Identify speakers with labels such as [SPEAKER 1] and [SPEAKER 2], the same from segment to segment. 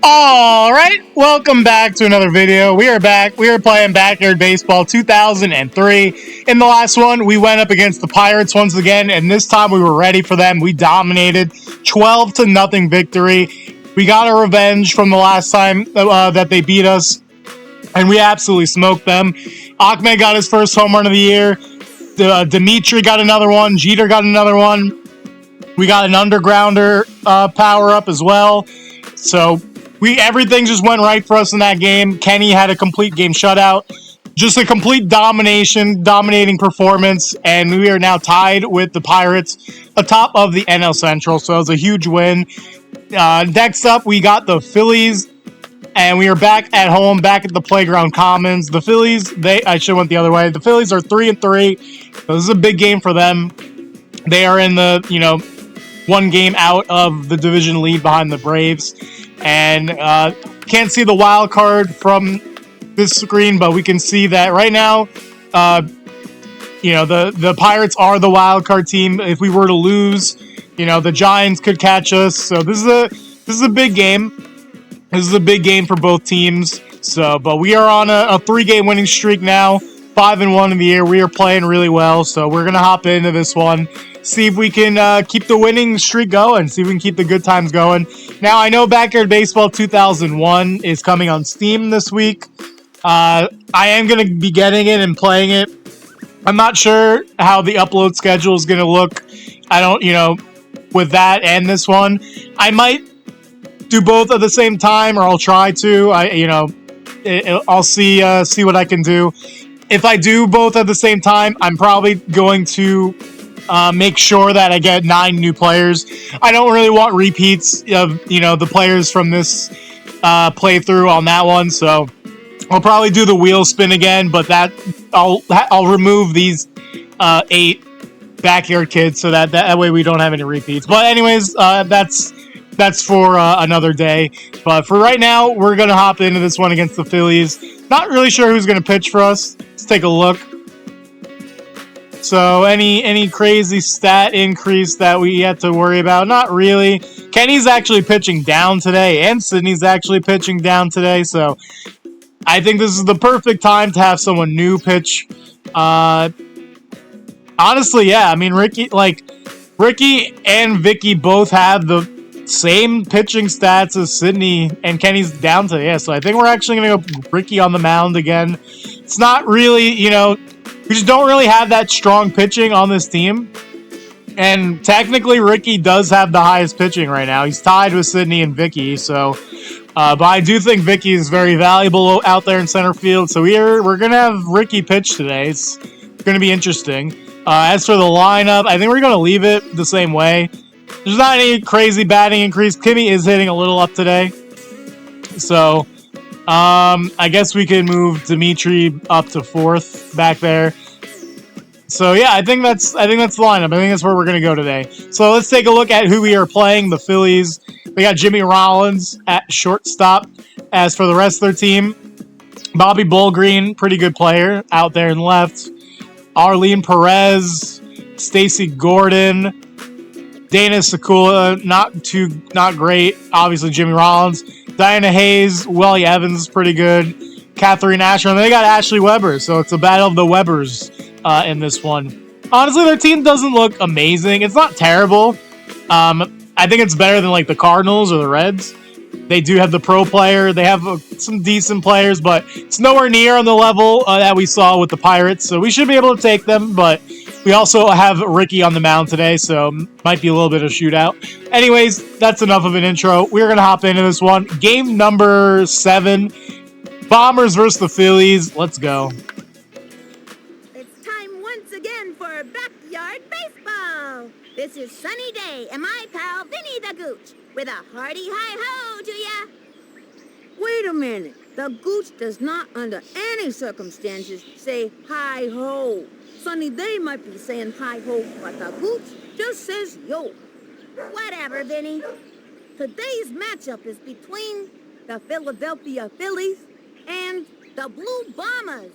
[SPEAKER 1] All right, welcome back to another video. We are back. We are playing Backyard Baseball 2003. In the last one, we went up against the Pirates once again, and this time we were ready for them. We dominated 12-0 victory. We got our revenge from the last time that they beat us, and we absolutely smoked them. Ahmed got his first home run of the year. Dimitri got another one. Jeter got another one. We got an undergrounder power up as well. So everything just went right for us in that game. Kenny had a complete game shutout. Just a complete dominating performance, and we are now tied with the Pirates atop of the NL Central, so it was a huge win. Next up, we got the Phillies, and we are back at home, back at the Playground Commons. The Phillies, I should have went the other way. The Phillies are 3-3, so this is a big game for them. They are in the, one game out of the division lead behind the Braves. And can't see the wild card from this screen, but we can see that right now, the Pirates are the wild card team. If we were to lose, the Giants could catch us. So this is a big game. This is a big game for both teams. So, but we are on a 3-game winning streak now, 5-1 in the year. We are playing really well. So we're gonna hop into this one. See if we can keep the winning streak going. See if we can keep the good times going. Now, I know Backyard Baseball 2001 is coming on Steam this week. I am going to be getting it and playing it. I'm not sure how the upload schedule is going to look. I don't, with that and this one. I might do both at the same time, or I'll try to. I'll see what I can do. If I do both at the same time, I'm probably going to make sure that I get 9 new players. I don't really want repeats of the players from this playthrough on that one, so I'll probably do the wheel spin again. But that I'll remove these 8 backyard kids so that way we don't have any repeats. But anyways, that's for another day. But for right now, we're gonna hop into this one against the Phillies. Not really sure who's gonna pitch for us. Let's take a look. So any crazy stat increase that we have to worry about? Not really. Kenny's actually pitching down today, and Sydney's actually pitching down today. So I think this is the perfect time to have someone new pitch. Honestly, yeah. I mean, Ricky and Vicky both have the same pitching stats as Sydney, and Kenny's down today. Yeah, so I think we're actually going to go Ricky on the mound again. It's not really, we just don't really have that strong pitching on this team. And technically, Ricky does have the highest pitching right now. He's tied with Sydney and Vicky. So, but I do think Vicky is very valuable out there in center field. So we're gonna have Ricky pitch today. It's gonna be interesting. As for the lineup, I think we're gonna leave it the same way. There's not any crazy batting increase. Kimmy is hitting a little up today. So, I guess we could move Dimitri up to 4th back there. So yeah, I think that's the lineup. I think that's where we're gonna go today. So let's take a look at who we are playing. The Phillies. We got Jimmy Rollins at shortstop. As for the rest of their team, Bobby Bullgreen, pretty good player out there in left. Arlene Perez, Stacy Gordon, Dana Sakula, not great. Obviously, Jimmy Rollins. Diana Hayes, Welly Evans is pretty good. Catherine Asher, and they got Ashley Weber, so it's a battle of the Webers in this one. Honestly, their team doesn't look amazing. It's not terrible. I think it's better than like the Cardinals or the Reds. They do have the pro player. They have some decent players, but it's nowhere near on the level that we saw with the Pirates, so we should be able to take them, but we also have Ricky on the mound today, so might be a little bit of shootout. Anyways, that's enough of an intro. We're going to hop into this one. Game number 7, Bombers versus the Phillies. Let's go.
[SPEAKER 2] It's time once again for Backyard Baseball. This is Sunny Day and my pal Vinny the Gooch with a hearty hi-ho to ya. Wait a minute. The Gooch does not under any circumstances say hi-ho. Sunny Day might be saying hi-ho, but the Gooch just says yo. Whatever, Vinny. Today's matchup is between the Philadelphia Phillies and the Blue Bombers.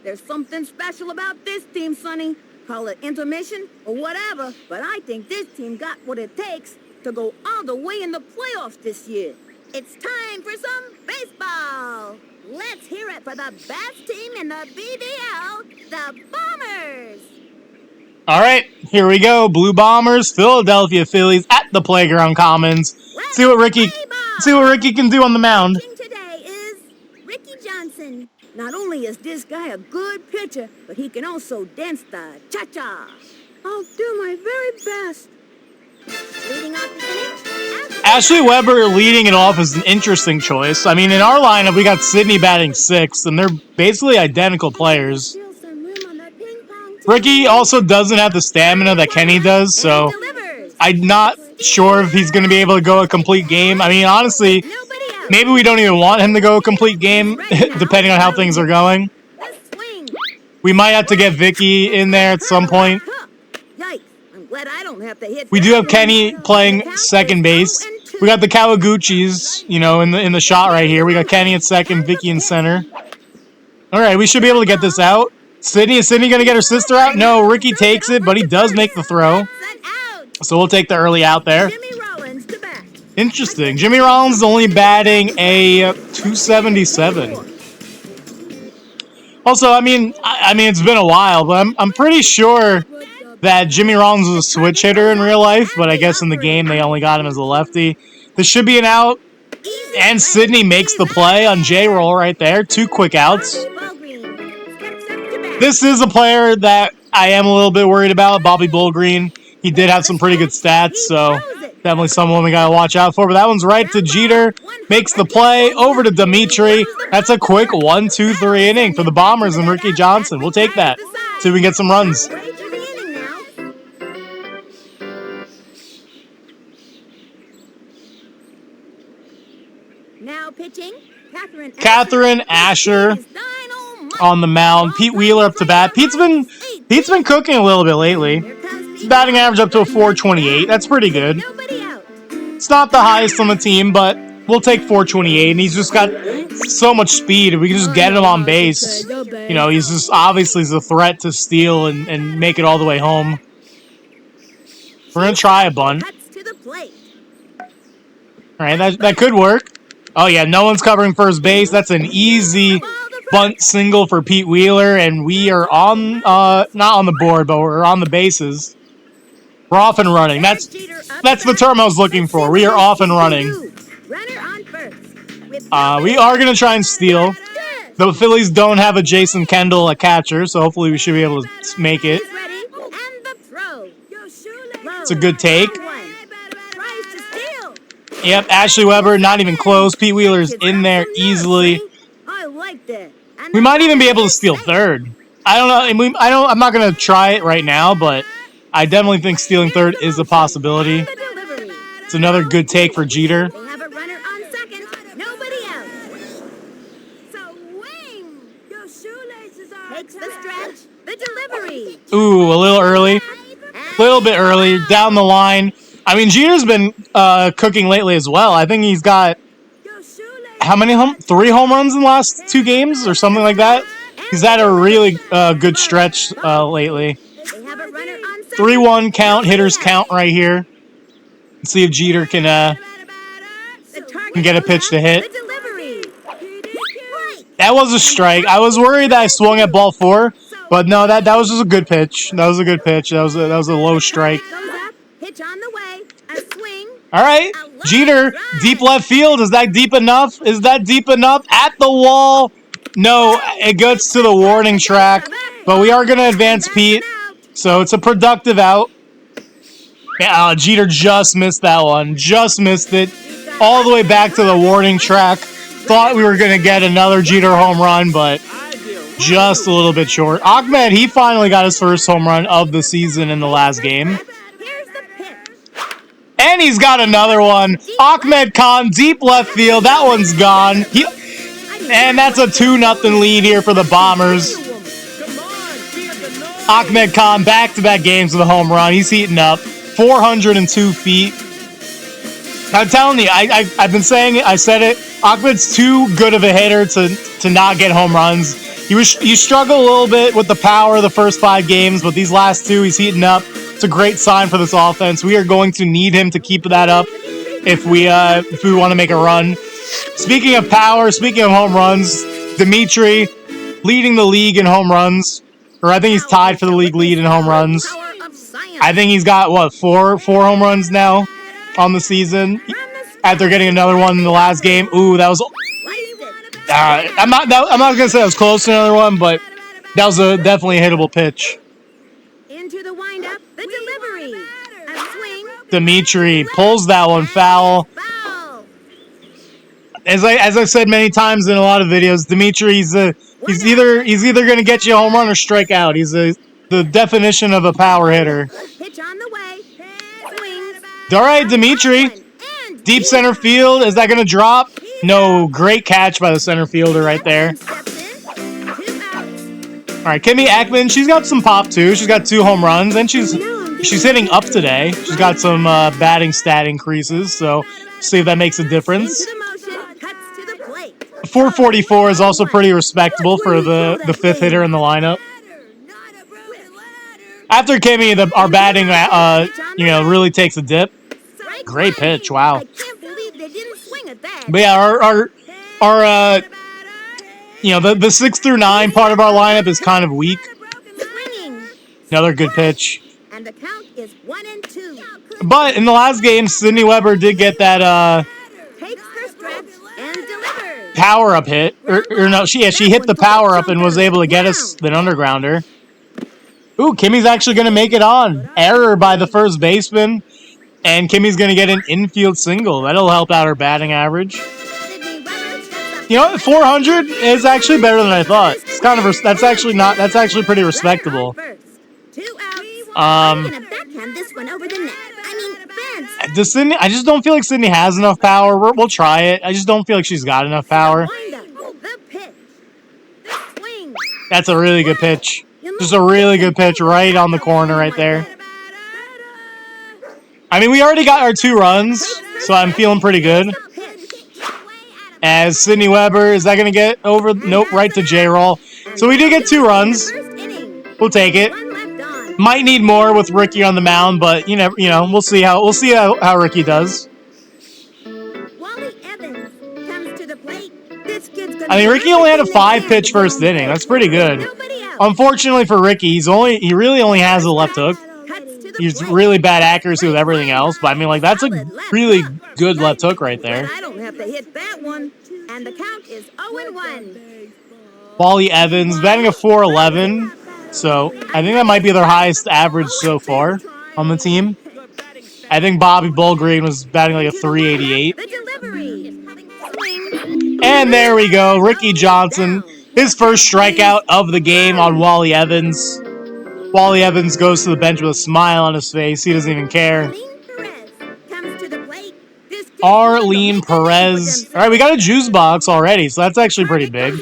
[SPEAKER 2] There's something special about this team, Sonny. Call it intermission or whatever, but I think this team got what it takes to go all the way in the playoffs this year. It's time for some baseball. Let's hear it for the best team in the BBL, the Bombers.
[SPEAKER 1] All right, here we go. Blue Bombers, Philadelphia Phillies at the Playground Commons. See what Ricky can do on the mound.
[SPEAKER 2] Pitching today is Ricky Johnson. Not only is this guy a good pitcher, but he can also dance the cha-cha. I'll do my very best. Leading off the inning,
[SPEAKER 1] Ashley Weber leading it off is an interesting choice. I mean, in our lineup, we got Sydney batting 6th, and they're basically identical players. Ricky also doesn't have the stamina that Kenny does, so I'm not sure if he's going to be able to go a complete game. I mean, honestly, maybe we don't even want him to go a complete game, depending on how things are going. We might have to get Vicky in there at some point. We do have Kenny playing second base. We got the Kawaguchis, you know, in the shot right here. We got Kenny at second, Vicky in center. All right, we should be able to get this out. Is Sydney going to get her sister out? No, Ricky takes it, but he does make the throw. So we'll take the early out there. Interesting. Jimmy Rollins is only batting a 277. Also, I mean, it's been a while, but I'm pretty sure that Jimmy Rollins was a switch hitter in real life, but I guess in the game they only got him as a lefty. This should be an out, and Sydney makes the play on J-Roll right there. 2 quick outs. This is a player that I am a little bit worried about, Bobby Bullgreen. He did have some pretty good stats, so definitely someone we got to watch out for. But that one's right to Jeter. Makes the play over to Dimitri. That's a quick 1-2-3 inning for the Bombers and Ricky Johnson. We'll take that. See if we can get some runs.
[SPEAKER 2] Now pitching,
[SPEAKER 1] Catherine Asher on the mound. Pete Wheeler up to bat. Pete's been cooking a little bit lately. He's batting average up to a 428. That's pretty good. It's not the highest on the team, but we'll take 428. And he's just got so much speed. If we can just get him on base, you know, he's just obviously a threat to steal and make it all the way home. We're going to try a bunt. All right, that could work. Oh, yeah, no one's covering first base. That's an easy bunt single for Pete Wheeler, and we are on, not on the board, but we're on the bases. We're off and running. That's the term I was looking for. We are off and running. We are going to try and steal. The Phillies don't have a Jason Kendall, a catcher, so hopefully we should be able to make it. It's a good take. Yep, Ashley Weber, not even close. Pete Wheeler's in there easily. We might even be able to steal third. I don't know. I'm not going to try it right now, but I definitely think stealing third is a possibility. It's another good take for Jeter. Ooh, a little early. A little bit early. Down the line. I mean, Jeter's been cooking lately as well. I think he's got, how many 3 home runs in the last 2 games or something like that? He's had a really good stretch lately. 3-1 count, hitters count right here. Let's see if Jeter can get a pitch to hit. That was a strike. I was worried that I swung at ball 4, but no, that was just a good pitch. That was a good pitch. That was a low strike. All right, Jeter, deep left field. Is that deep enough? Is that deep enough? At the wall. No, it gets to the warning track, but we are going to advance Pete, so it's a productive out. Jeter just missed that one. Just missed it. All the way back to the warning track. Thought we were going to get another Jeter home run, but just a little bit short. Ahmed, he finally got his first home run of the season in the last game. And he's got another one. Ahmed Khan, deep left field. That one's gone. And that's a 2-0 lead here for the Bombers. Ahmed Khan, back-to-back games with a home run. He's heating up. 402 feet. I'm telling you, I've been saying it. I said it. Ahmed's too good of a hitter to not get home runs. He struggled a little bit with the power the first 5 games, but these last 2, he's heating up. It's a great sign for this offense. We are going to need him to keep that up if we want to make a run. Speaking of power, speaking of home runs, Dimitri leading the league in home runs, or I think he's tied for the league lead in home runs. I think he's got what four home runs now on the season after getting another one in the last game. Ooh, that was. I'm not gonna say that was close to another one, but that was definitely a hittable pitch.
[SPEAKER 2] Into the windup, the delivery. A swing.
[SPEAKER 1] Dimitri pulls that one foul.
[SPEAKER 2] Foul.
[SPEAKER 1] As I've said many times in a lot of videos, Dimitri he's either gonna get you a home run or strike out. He's the definition of a power hitter.
[SPEAKER 2] Pitch on the way. Swings.
[SPEAKER 1] All right, Dimitri.
[SPEAKER 2] And
[SPEAKER 1] Deep center field. Is that gonna drop? No. Great catch by the center fielder right there.
[SPEAKER 2] steps in. 2 outs.
[SPEAKER 1] All right, Kimmy Ackman. She's got some pop too. She's got 2 home runs, and she's hitting up today. She's got some batting stat increases. So see if that makes a difference.
[SPEAKER 2] Into the motion. Cuts to the plate.
[SPEAKER 1] 444 is also pretty respectable for the 5th hitter in the lineup. After Kimmy, our batting, really takes a dip. Great pitch, wow.
[SPEAKER 2] I can't believe they didn't swing at that.
[SPEAKER 1] But yeah, our the 6 through 9 part of our lineup is kind of weak.
[SPEAKER 2] Swinging.
[SPEAKER 1] Another good pitch.
[SPEAKER 2] And the count is 1-2.
[SPEAKER 1] But in the last game, Sydney Weber did get that
[SPEAKER 2] Takes her stretch and delivers.
[SPEAKER 1] power up hit. Or no, she hit the power up and was able to get us an undergrounder. Ooh, Kimmy's actually going to make it on. Error by the first baseman. And Kimmy's going to get an infield single. That'll help out her batting average.
[SPEAKER 2] Sydney Weber steps up.
[SPEAKER 1] You know what? 400 is actually better than I thought. It's kind of that's actually pretty respectable.
[SPEAKER 2] First. 2 outs.
[SPEAKER 1] Um,
[SPEAKER 2] I'm gonna backhand this one over the net. Fence.
[SPEAKER 1] does Sydney? I just don't feel like Sydney has enough power. We'll try it. I just don't feel like she's got enough power.
[SPEAKER 2] Wind up. The pitch. The swing.
[SPEAKER 1] That's a really good pitch. Just a really good pitch right on the corner right there. I mean, we already got our 2 runs, so I'm feeling pretty good. As Sydney Weber, is that going to get over? Nope, right to J-Roll. So we did get 2 runs.
[SPEAKER 2] First inning.
[SPEAKER 1] We'll take it.
[SPEAKER 2] One left on.
[SPEAKER 1] Might need more with Ricky on the mound, but we'll see how Ricky does.
[SPEAKER 2] Wally Evans comes to the plate. This kid's gonna
[SPEAKER 1] I mean, Ricky only had a 5-pitch first inning. That's pretty good.
[SPEAKER 2] Nobody out.
[SPEAKER 1] Unfortunately for Ricky, he really only has a left hook.
[SPEAKER 2] Cuts to the
[SPEAKER 1] He's
[SPEAKER 2] plate.
[SPEAKER 1] really bad accuracy with everything else, but I mean, like, that's a really good left hook right there.
[SPEAKER 2] I don't have to hit that one. And the count is 0-1.
[SPEAKER 1] Wally Evans batting a 411, so I think that might be their highest average so far on the team. I think Bobby Bullgreen was batting like a 388.
[SPEAKER 2] The delivery. Swing.
[SPEAKER 1] And there we go, Ricky Johnson, his first strikeout of the game on Wally Evans. Wally Evans goes to the bench with a smile on his face. He doesn't even care.
[SPEAKER 2] Arlene Perez comes to the plate. This kid
[SPEAKER 1] Arlene Perez. All right, we got a juice box already, so that's actually pretty big.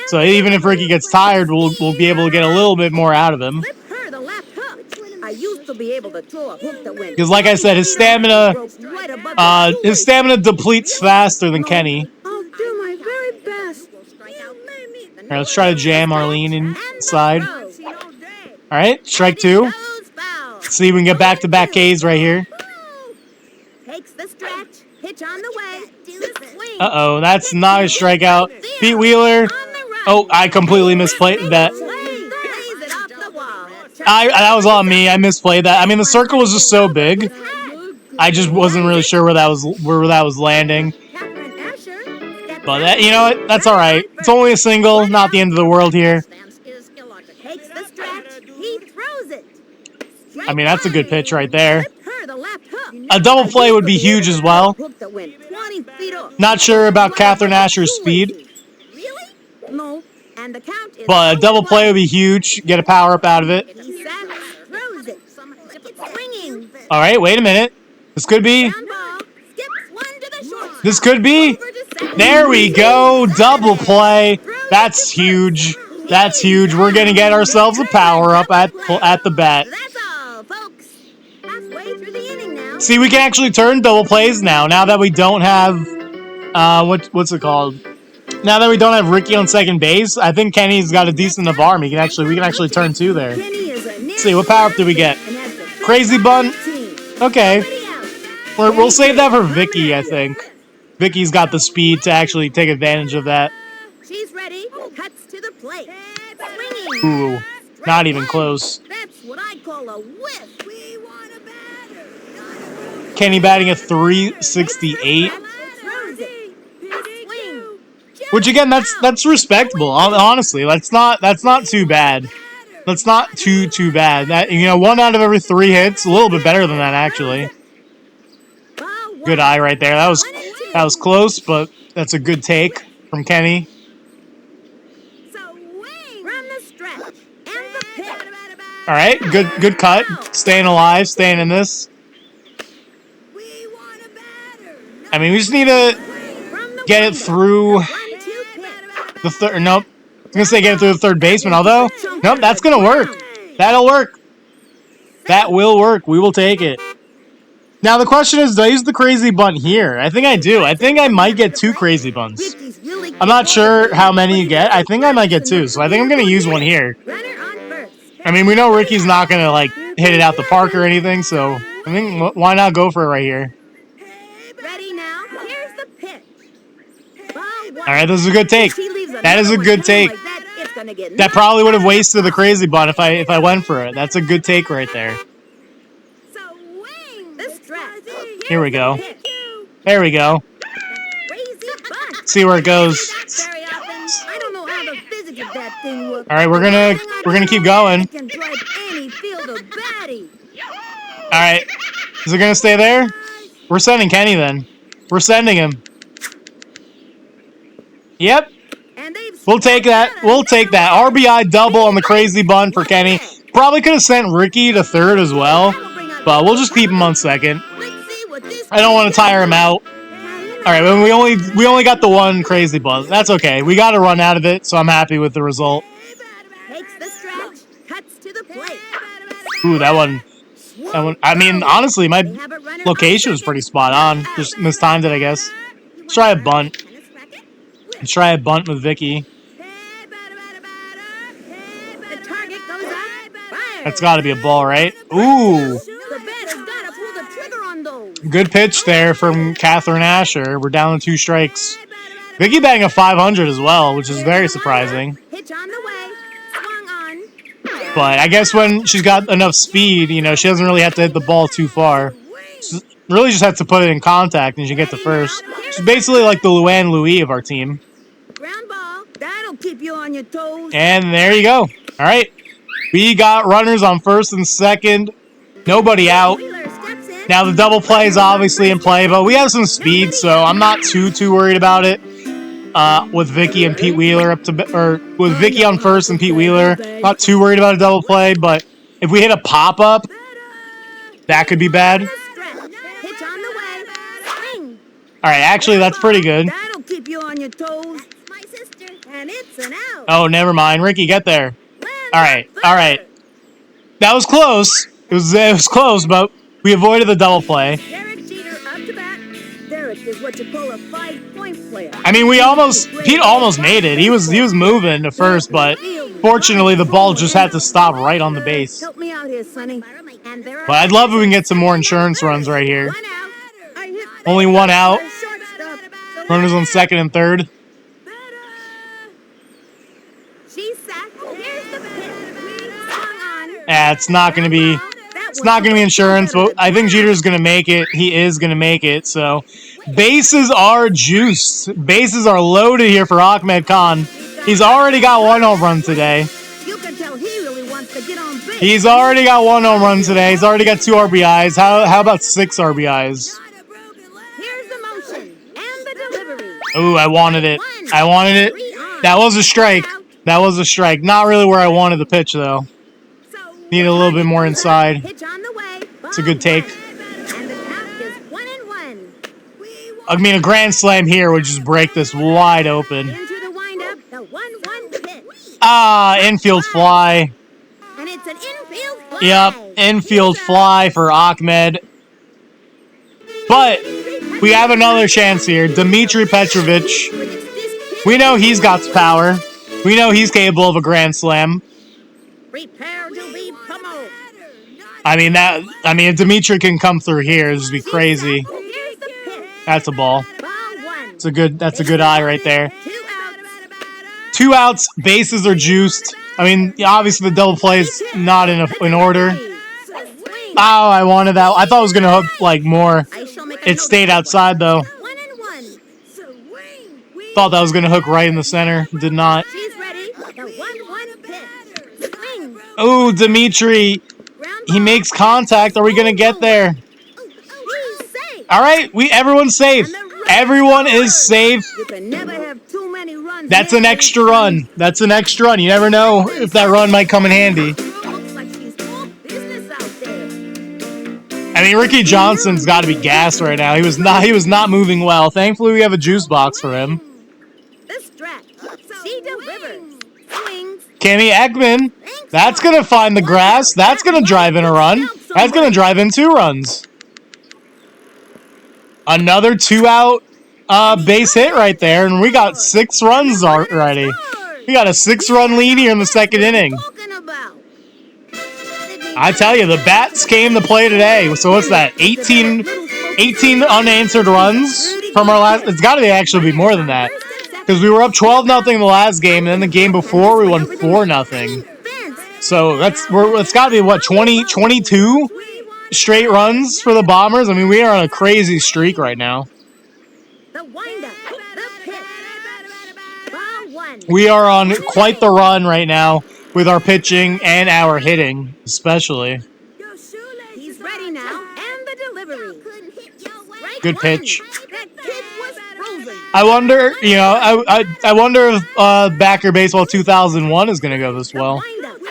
[SPEAKER 1] So even if Ricky gets tired, we'll be able to get a little bit more out of him.
[SPEAKER 2] Flip her the left hook. I used to be able to throw a hook that went.
[SPEAKER 1] Because like I said, his stamina
[SPEAKER 2] Right above the
[SPEAKER 1] his stamina depletes faster than Kenny.
[SPEAKER 2] I'll do my very best.
[SPEAKER 1] All right, let's try to jam Arlene inside. All right, strike 2.
[SPEAKER 2] Goes foul.
[SPEAKER 1] Let's see if we can get back-to-back Ks right here.
[SPEAKER 2] Takes the stretch. Pitch on the way. Swing.
[SPEAKER 1] Uh-oh, that's not a strikeout. Pete Wheeler.
[SPEAKER 2] On the run.
[SPEAKER 1] Oh, I completely misplayed that.
[SPEAKER 2] Swing. Lays it off the wall.
[SPEAKER 1] That was on me. I misplayed that. I mean, the circle was just so big. I just wasn't really sure where that was landing.
[SPEAKER 2] Catherine Asher steps
[SPEAKER 1] But that, you know what? That's all right. It's only a single, not the end of the world here.
[SPEAKER 2] takes the stretch. He throws it.
[SPEAKER 1] I mean, that's a good pitch right there.
[SPEAKER 2] Flip her the left hook.
[SPEAKER 1] A double play would be huge as well.
[SPEAKER 2] Hook that went 20 feet off.
[SPEAKER 1] Not sure about Catherine Asher's speed,
[SPEAKER 2] Really? No. And the count is
[SPEAKER 1] but a double play would be huge. Get a power up out of it.
[SPEAKER 2] He sacks, throws it. Swinging.
[SPEAKER 1] All right, wait a minute. This could be.
[SPEAKER 2] Down ball. Skips one to the short.
[SPEAKER 1] This could be.
[SPEAKER 2] Over to second.
[SPEAKER 1] There we go. Double play. That's huge. That's huge. We're going to get ourselves a power up at the bat.
[SPEAKER 2] That's all, folks. Halfway through the inning now.
[SPEAKER 1] See, we can actually turn double plays now. Now that we don't have, what's it called? Now that we don't have Ricky on second base, I think Kenny's got a decent enough arm. We can actually turn 2 there.
[SPEAKER 2] Kenny is a
[SPEAKER 1] Let's see, what power up do we get?
[SPEAKER 2] and has the
[SPEAKER 1] Crazy bunt.
[SPEAKER 2] team.
[SPEAKER 1] Okay.
[SPEAKER 2] Nobody out.
[SPEAKER 1] We'll save that for Vicky, I think. Vicky's got the speed to actually take advantage of that.
[SPEAKER 2] She's ready. Cuts to the plate. Swinging.
[SPEAKER 1] Ooh, not even close.
[SPEAKER 2] That's what I call a whiff. We want a batter.
[SPEAKER 1] Kenny batting a 368.
[SPEAKER 2] Swing.
[SPEAKER 1] Which again, that's respectable. Honestly, that's not too bad. That's not too bad. That, you know, 1 out of every 3 hits, a little bit better than that actually. Good eye right there. That was close, but that's a good take from Kenny. All right, good cut. Staying alive, staying in this. I mean, we just need to get it through the third. Nope. I was gonna say get it through the third baseman. Although, nope, that's gonna work. That'll work. That will work. We will take it. Now the question is, do I use the crazy bunt here? I think I do. I think I might get 2 crazy bunts. I'm not sure how many you get. I think I might get 2, so I think I'm gonna use one here. I mean, we know Ricky's not gonna like hit it out the park or anything, so I think why not go for it right here?
[SPEAKER 2] Ready now? Here's the pitch.
[SPEAKER 1] All right, this is a good take. That is a good take. That probably would have wasted the crazy bunt if I went for it. That's a good take right there. Here we go. There we go. See where it goes. All right, we're gonna keep going. All right, is it gonna stay there? We're sending Kenny then. We're sending him. Yep. We'll take that. We'll take that. RBI double on the crazy bunt for Kenny. Probably could have sent Ricky to third as well, but we'll just keep him on second. I don't want to tire him out. All right, well, we only got the 1 crazy bunt. That's okay. We got to run out of it, so I'm happy with the result. Ooh, that one. I mean, honestly, my location was pretty spot on. Just mistimed it, I guess. Let's try a bunt. Let's try a bunt with Vicky. That's got to be a ball, right? Ooh. Good pitch there from Catherine Asher. We're down to 2 strikes. Vicky batting a 500 as well, which is very surprising. But I guess when she's got enough speed, you know, she doesn't really have to hit the ball too far. She really just has to put it in contact and she gets the first. She's basically like the Luann Louis of our team.
[SPEAKER 2] Ground ball. That'll keep you on your toes.
[SPEAKER 1] And there you go. All right. We got runners on first and second. Nobody out. Now the double play is obviously in play, but we have some speed, so I'm not too worried about it. With Vicky and Pete Wheeler with Vicky on first and Pete Wheeler, not too worried about a double play. But if we hit a pop up, that could be bad. All right, actually that's pretty good.
[SPEAKER 2] That'll keep you on your toes. My sister, and it's an out.
[SPEAKER 1] Oh, never mind, Ricky, get there. All right. That was close. It was close, but we avoided the double play.
[SPEAKER 2] Derek Jeter up to bat. Derek is what you call a 5-point player.
[SPEAKER 1] I mean, Pete almost made it. He was moving to first, but fortunately the ball just had to stop right on the base.
[SPEAKER 2] Help me out here, Sonny.
[SPEAKER 1] But I'd love if we can get some more insurance runs right here. Only 1 out. Runners on second and third. Yeah, it's not gonna be insurance, but I think Jeter's gonna make it. He is gonna make it. So bases are juiced. Bases are loaded here for Ahmed Khan. He's already got 1 home run today.
[SPEAKER 2] You can tell he really wants to get on base.
[SPEAKER 1] He's already got 1 home run today. He's already got 2 RBIs. How about 6 RBIs?
[SPEAKER 2] Here's the motion and the delivery.
[SPEAKER 1] Ooh, I wanted it. That was a strike. Not really where I wanted the pitch though. Need a little bit more inside. It's a good take. I mean, a grand slam here would just break this wide open. Infield fly.
[SPEAKER 2] And it's an infield fly.
[SPEAKER 1] Yep, infield fly for Ahmed. But we have another chance here. Dmitry Petrovic. We know he's got power. We know he's capable of a grand slam.
[SPEAKER 2] Prepare to be pummeled.
[SPEAKER 1] I mean if Dimitri can come through here, it'd just be crazy.
[SPEAKER 2] Here's the pitch.
[SPEAKER 1] That's a ball.
[SPEAKER 2] Ball one.
[SPEAKER 1] That's a good eye right there.
[SPEAKER 2] 2 outs.
[SPEAKER 1] 2 outs, bases are juiced. I mean, obviously the double play is not in order.
[SPEAKER 2] Swing.
[SPEAKER 1] Oh, I wanted that. I thought it was gonna hook like more.
[SPEAKER 2] I shall make a
[SPEAKER 1] It
[SPEAKER 2] note
[SPEAKER 1] stayed
[SPEAKER 2] of that
[SPEAKER 1] outside though.
[SPEAKER 2] 1-1.
[SPEAKER 1] Thought that was gonna hook right in the center. Did not.
[SPEAKER 2] She's ready. The 1-1 pitch. Swing.
[SPEAKER 1] Ooh, Dimitri.
[SPEAKER 2] Ground
[SPEAKER 1] He
[SPEAKER 2] ball.
[SPEAKER 1] makes contact. Are we gonna get there?
[SPEAKER 2] He's safe.
[SPEAKER 1] All right, everyone's safe. Everyone is safe.
[SPEAKER 2] You can never have too many runs.
[SPEAKER 1] That's an extra run. That's an extra run. You never know if that run might come in handy.
[SPEAKER 2] Looks like she's all business out there.
[SPEAKER 1] I mean, Ricky Johnson's got to be gassed right now. He was not moving well. Thankfully, we have a juice box for him.
[SPEAKER 2] The stretch. She delivers. Swings.
[SPEAKER 1] Kimmy Ekman. That's gonna find the grass. That's gonna drive in a run. That's gonna drive in 2 runs. Another 2-out base hit right there, and we got 6 runs already. We got a 6-run lead here in the 2nd inning.
[SPEAKER 2] Talking about.
[SPEAKER 1] I tell you, the bats came to play today. So what's that? 18 unanswered runs from our last. It's got to actually be more than that, because we were up 12-0 in the last game, and then the game before we won 4-0. So it's got to be what, 22 straight runs for the Bombers. I mean, we are on a crazy streak right now.
[SPEAKER 2] The windup. The pitch. Ball one.
[SPEAKER 1] We are on quite the run right now with our pitching and our hitting, especially.
[SPEAKER 2] He's ready now. And the delivery.
[SPEAKER 1] Good pitch.
[SPEAKER 2] That pitch was frozen.
[SPEAKER 1] I wonder, I wonder if Backer Baseball 2001 is going to go this well.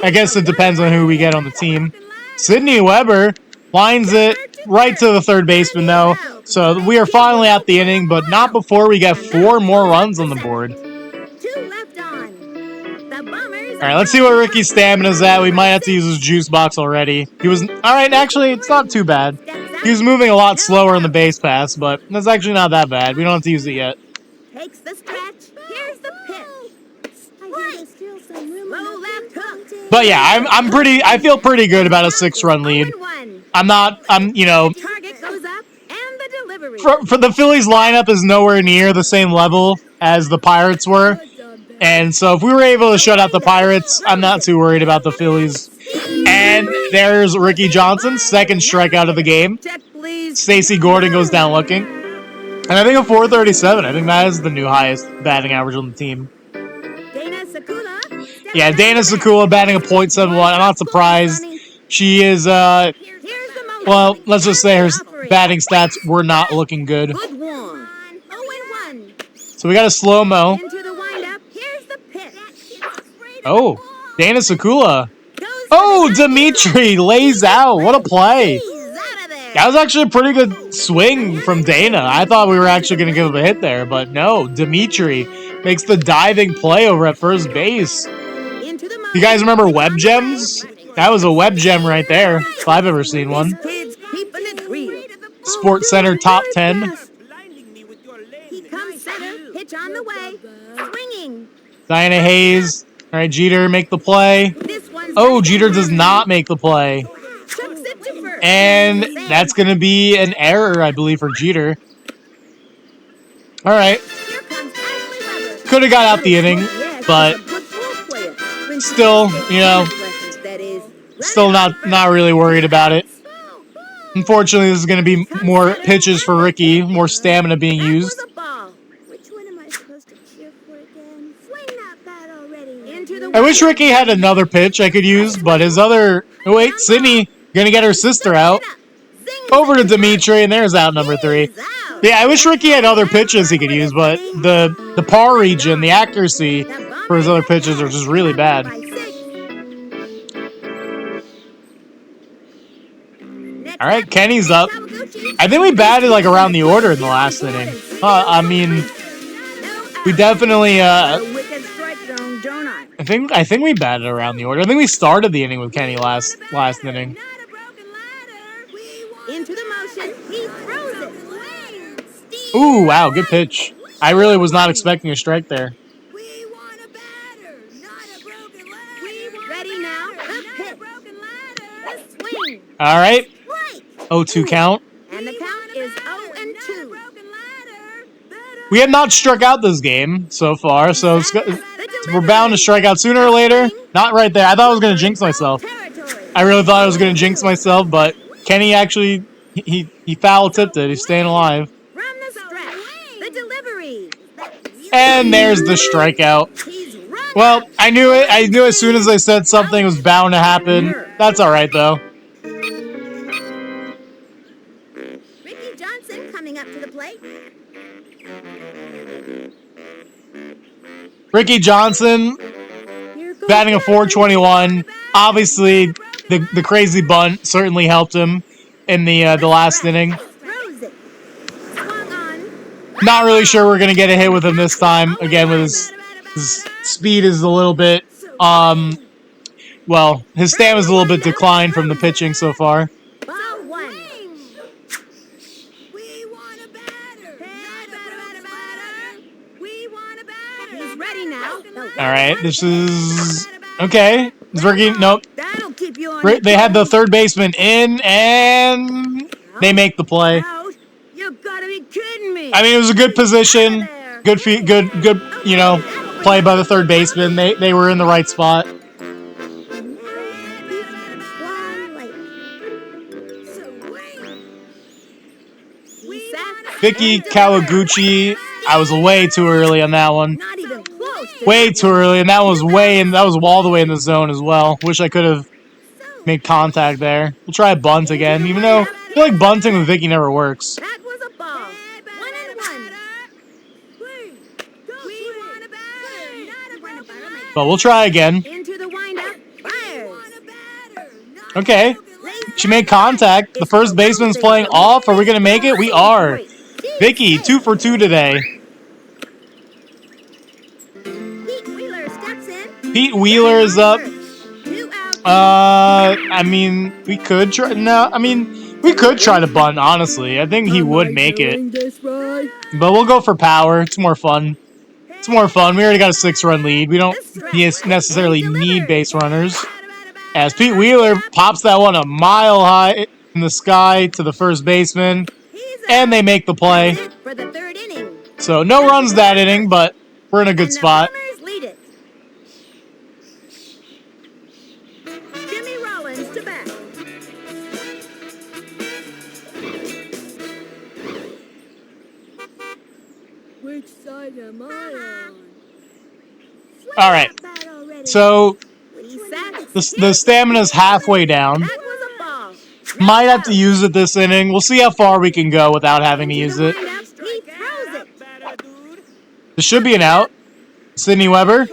[SPEAKER 1] I guess it depends on who we get on the team. Sydney Weber lines it right to the third baseman, though. So we are finally at the inning, but not before we get 4 more runs on the board.
[SPEAKER 2] 2 left on. The Bombers.
[SPEAKER 1] All right, let's see what Ricky's stamina's at. We might have to use his juice box already. He was, all right, actually, it's not too bad. He was moving a lot slower in the base pass, but that's actually not that bad. We don't have to use it yet.
[SPEAKER 2] Takes the stretch. Here's the pitch. Low left hook.
[SPEAKER 1] But yeah, I feel pretty good about a 6-run lead.
[SPEAKER 2] 0-1. Target goes up and the delivery.
[SPEAKER 1] For the Phillies lineup is nowhere near the same level as the Pirates were. And so if we were able to shut out the Pirates, I'm not too worried about the Phillies. And there's Ricky Johnson, 2nd strikeout of the game.
[SPEAKER 2] Check, please.
[SPEAKER 1] Stacey Gordon goes down looking. And I think a 437. I think that is the new highest batting average on the team.
[SPEAKER 2] Dana Sakula.
[SPEAKER 1] Yeah, Dana Sakula batting a .71. I'm not surprised. She is,
[SPEAKER 2] Here's the motion.
[SPEAKER 1] well, let's just say her batting stats were not looking good.
[SPEAKER 2] Good one. 0-1.
[SPEAKER 1] So we got a slow-mo.
[SPEAKER 2] Into the windup. Here's the pitch.
[SPEAKER 1] Oh, Dana Sakula.
[SPEAKER 2] Goes
[SPEAKER 1] Oh,
[SPEAKER 2] to the
[SPEAKER 1] Dimitri lays out. What a play.
[SPEAKER 2] He's out of there.
[SPEAKER 1] That was actually a pretty good swing from Dana. I thought we were actually going to give him a hit there, but no. Dimitri makes the diving play over at first base.
[SPEAKER 2] Into the
[SPEAKER 1] You guys remember web gems? That was a web gem right there, if I've ever seen one.
[SPEAKER 2] Kids keeping it real.
[SPEAKER 1] Sports Center top 10.
[SPEAKER 2] He comes center. Pitch on the way. Swinging.
[SPEAKER 1] Diana Hayes. All right, Jeter make the play.
[SPEAKER 2] This one's
[SPEAKER 1] Oh, Jeter does not make the play.
[SPEAKER 2] Chucks it to first.
[SPEAKER 1] And that's going to be an error, I believe, for Jeter. All right.
[SPEAKER 2] Here comes Ashley Weber.
[SPEAKER 1] Could have got out the inning,
[SPEAKER 2] Yes,
[SPEAKER 1] but
[SPEAKER 2] he's a good ball player. When she
[SPEAKER 1] still,
[SPEAKER 2] gets
[SPEAKER 1] you know,
[SPEAKER 2] lessons, that is.
[SPEAKER 1] still not really worried about it. Unfortunately, this is going to be more pitches for Ricky, more stamina being
[SPEAKER 2] That
[SPEAKER 1] used.
[SPEAKER 2] was a ball. Which one am I supposed to cheer for again? Swing that bat already. Into the
[SPEAKER 1] I wish Ricky had another pitch I could use, but his other... Oh, wait, Sydney going to get her sister out. Over to Dimitri, and there's out number 3. Yeah, I wish Ricky had other pitches he could use, but the par region, the accuracy for his other pitches are just really bad. All right, Kenny's up. I think we batted like around the order in the last inning. I mean, we definitely. I think we batted around the order. I think we started the inning with Kenny last inning.
[SPEAKER 2] Into the motion. He throws it.
[SPEAKER 1] Ooh, wow, good pitch. I really was not expecting a strike there.
[SPEAKER 2] We want a batter, not a broken ladder. Ready now. The pitch. The swing.
[SPEAKER 1] All right.
[SPEAKER 2] Right.
[SPEAKER 1] 0-2 count.
[SPEAKER 2] And the count is 0-2.
[SPEAKER 1] We have not struck out this game so far, so we're bound to strike out sooner or later. Not right there. I thought I was going to jinx myself. I really thought I was going to jinx myself, but Kenny actually, he foul-tipped it. He's staying alive.
[SPEAKER 2] Run the stretch. The delivery.
[SPEAKER 1] And there's the strikeout.
[SPEAKER 2] He's run
[SPEAKER 1] Well,
[SPEAKER 2] out.
[SPEAKER 1] I knew it. I knew as soon as I said something was bound to happen. That's all right, though.
[SPEAKER 2] Ricky Johnson coming up to the plate.
[SPEAKER 1] Ricky Johnson batting a .421. Obviously, the crazy bunt certainly helped him in the last inning.
[SPEAKER 2] Throws it. Swung on.
[SPEAKER 1] Not really sure we're gonna get a hit with him this time. Again, with his speed is a little bit well, his stamina's a little bit declined from the pitching so far.
[SPEAKER 2] Ball one.
[SPEAKER 3] We want a batter.
[SPEAKER 2] We want a batter. He's ready now.
[SPEAKER 1] All right, this is okay. Is Ricky? Nope.
[SPEAKER 2] That'll keep you on.
[SPEAKER 1] They had the third baseman in, and they make the play.
[SPEAKER 2] Out. You gotta be kidding me.
[SPEAKER 1] I mean, it was a good position, good feet, good, you know, play by the third baseman. They were in the right spot.
[SPEAKER 2] One late. We sat.
[SPEAKER 1] Vicky Kawaguchi. I was way too early on that one.
[SPEAKER 2] Not even close. to
[SPEAKER 1] Way
[SPEAKER 2] that
[SPEAKER 1] too early, and that was all the way in the zone as well. Wish I could have made contact there. We'll try a bunt again, even though I feel like bunting with Vicky never works.
[SPEAKER 2] That was a ball. 1-1.
[SPEAKER 3] We want a batter. Not a batter.
[SPEAKER 1] But we'll try again.
[SPEAKER 2] Into the windup. Fires.
[SPEAKER 1] Okay. She made contact. The first baseman's playing off. Are we going to make it? We are. Vicky, 2 for 2 today.
[SPEAKER 2] Pete Wheeler steps in.
[SPEAKER 1] Pete Wheeler is up.
[SPEAKER 2] 2 out.
[SPEAKER 1] I mean, we could try. No, I mean, we could try to bunt, honestly. I think he would make it. But we'll go for power. It's more fun. It's more fun. We already got a 6-run lead. We don't necessarily need base runners. As Pete Wheeler pops that one a mile high in the sky to the first baseman. And they make the play.
[SPEAKER 2] For the third inning.
[SPEAKER 1] So no runs that inning, but we're in a good
[SPEAKER 2] And the
[SPEAKER 1] spot.
[SPEAKER 2] Bombers lead it. Jimmy Rollins to bat.
[SPEAKER 3] Which side am I on?
[SPEAKER 1] All right. So
[SPEAKER 2] We sat.
[SPEAKER 1] the stamina's halfway down.
[SPEAKER 2] That was a ball.
[SPEAKER 1] Might have to use it this inning. We'll see how far we can go without having to use it.
[SPEAKER 2] He throws it.
[SPEAKER 1] This should be an out. Sydney Weber.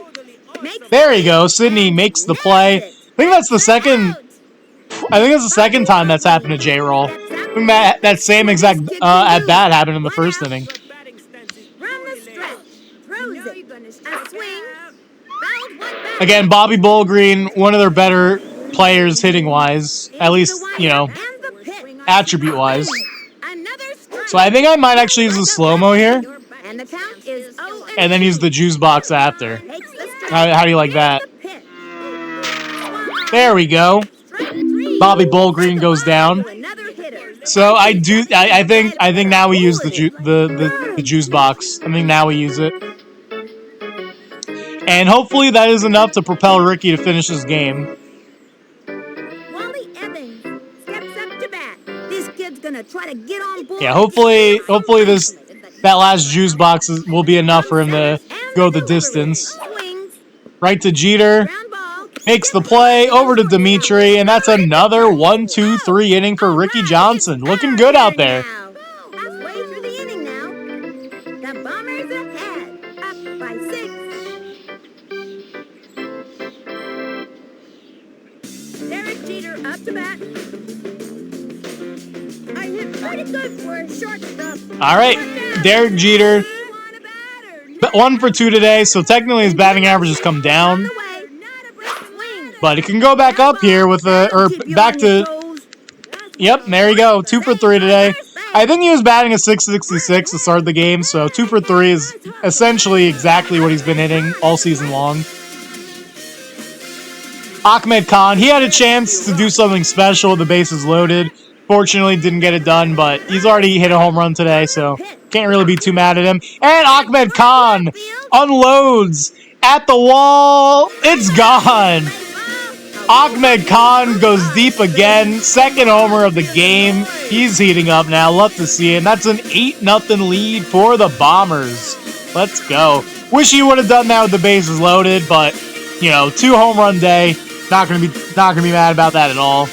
[SPEAKER 2] Makes
[SPEAKER 1] There you go. Sydney makes the play. I think that's the second. I think that's the second time that's happened to J-Roll. I think that same exact at bat happened in the first inning.
[SPEAKER 2] Run the stretch. Throws it. A swing. Fouled one back.
[SPEAKER 1] Again, Bobby Bullgreen, one of their better players hitting wise, at least you know,
[SPEAKER 2] And the pitch.
[SPEAKER 1] attribute wise.
[SPEAKER 2] Another strike.
[SPEAKER 1] So I think I might actually use the slow mo here,
[SPEAKER 2] And the count is 0
[SPEAKER 1] and then use the juice box after.
[SPEAKER 2] Takes the strike.
[SPEAKER 1] How do you like that?
[SPEAKER 2] And the pitch.
[SPEAKER 1] There we go.
[SPEAKER 2] Strike 3.
[SPEAKER 1] Bobby Bullgreen goes down.
[SPEAKER 2] To another hitter.
[SPEAKER 1] So I think now we use the juice box. I think now we use it. And hopefully that is enough to propel Ricky to finish this game.
[SPEAKER 2] Wally Evans steps up to bat. This kid's gonna try to get on board.
[SPEAKER 1] Yeah, hopefully that last juice box will be enough for him to go the distance.
[SPEAKER 2] Swings.
[SPEAKER 1] Right to Jeter,
[SPEAKER 2] Ground ball.
[SPEAKER 1] makes the play over to Dimitri, and that's another 1-2-3 inning for Ricky Johnson. Looking good out there.
[SPEAKER 2] Now. Halfway through the inning now. The Bombers ahead. Up by 6. Derek Jeter up to bat. I hit pretty good for a shortstop.
[SPEAKER 1] All right, Derek Jeter, 1 for 2 today, so technically his batting average has come down. But it can go back up here with back to, yep, there you go, 2 for 3 today. I think he was batting a .666 to start the game, so 2 for 3 is essentially exactly what he's been hitting all season long. Ahmed Khan, he had a chance to do something special with the bases loaded. Fortunately, didn't get it done, but he's already hit a home run today, so can't really be too mad at him. And Ahmed Khan unloads at the wall. It's gone. Ahmed Khan goes deep again. Second homer of the game. He's heating up now. Love to see it. And that's an 8-0 lead for the Bombers. Let's go. Wish he would have done that with the bases loaded, but you know, 2 home run day. Not gonna be mad about that at all.